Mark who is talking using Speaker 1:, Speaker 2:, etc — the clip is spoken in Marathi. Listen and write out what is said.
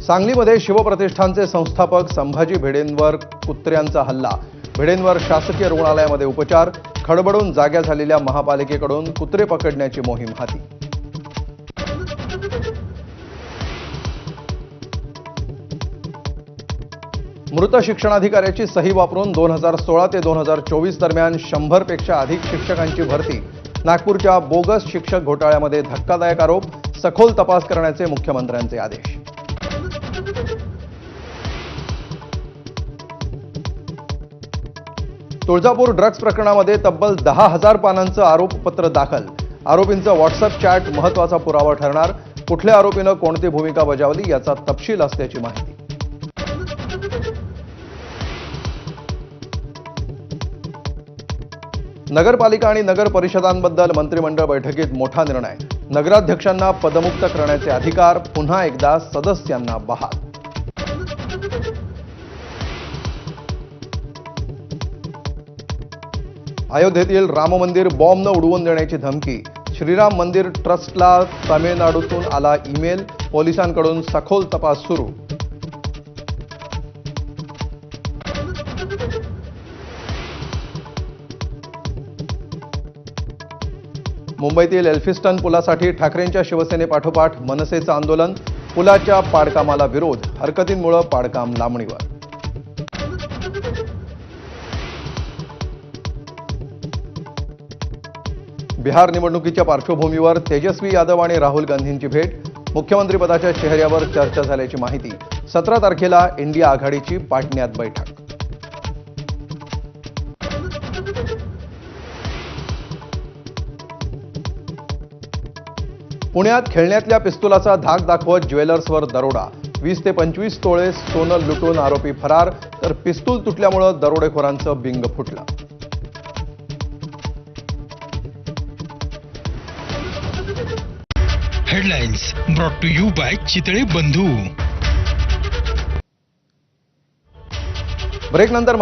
Speaker 1: सांगलीमध्ये शिवप्रतिष्ठानचे संस्थापक संभाजी भिडेंवर कुत्र्यांचा हल्ला. भिडेंवर शासकीय रुग्णालयामध्ये उपचार. खडबडून जाग्या झालेल्या महापालिकेकडून कुत्रे पकडण्याची मोहीम हाती. मृत शिक्षणाधिकाऱ्याची सही वापरून 2016 ते 2024 दरम्यान 100 पेक्षा अधिक शिक्षकांची भरती. नागपूरच्या बोगस शिक्षक घोटाळ्यामध्ये धक्कादायक आरोप. सखोल तपास करण्याचे मुख्यमंत्र्यांचे आदेश. तुळजापूर ड्रग्ज प्रकरणामध्ये तब्बल 10,000 पानांचं आरोपपत्र दाखल. आरोपींचं व्हॉट्सअप चॅट महत्त्वाचा पुरावा ठरणार. कुठल्या आरोपीनं कोणती भूमिका बजावली याचा तपशील असल्याची माहिती. नगरपालिका आणि नगर परिषदांबद्दल मंत्रिमंडळ बैठकीत मोठा निर्णय. नगराध्यक्षांना पदमुक्त करण्याचे अधिकार. पुन्हा एकदा सदस्यांना बहाल. अयोध्येतील राम मंदिर बॉम्बनं उडवून देण्याची धमकी. श्रीराम मंदिर ट्रस्टला तामिळनाडूतून आला ईमेल. पोलिसांकडून सखोल तपास सुरू. मुंबईतील एल्फिस्टन पुलासाठी ठाकरेंच्या शिवसेनेपाठोपाठ मनसेचं आंदोलन. पुलाच्या पाडकामाला विरोध. हरकतींमुळे पाडकाम लांबणीवर. बिहार निवडणुकीच्या पार्श्वभूमीवर तेजस्वी यादव आणि राहुल गांधींची भेट. मुख्यमंत्रीपदाच्या चेहऱ्यावर चर्चा झाल्याची माहिती. 17 तारखेला इंडिया आघाडीची पाटण्यात बैठक. पुण्यात खेळण्यातल्या पिस्तुलाचा धाक दाखवत ज्वेलर्सवर दरोडा. 20 ते 25 तोळे सोनं लुटून आरोपी फरार. तर पिस्तूल तुटल्यामुळे दरोडेखोरांचं बिंग फुटलं.
Speaker 2: Headlines brought to you by Chitale Bandhu.
Speaker 1: ब्रेकनंतर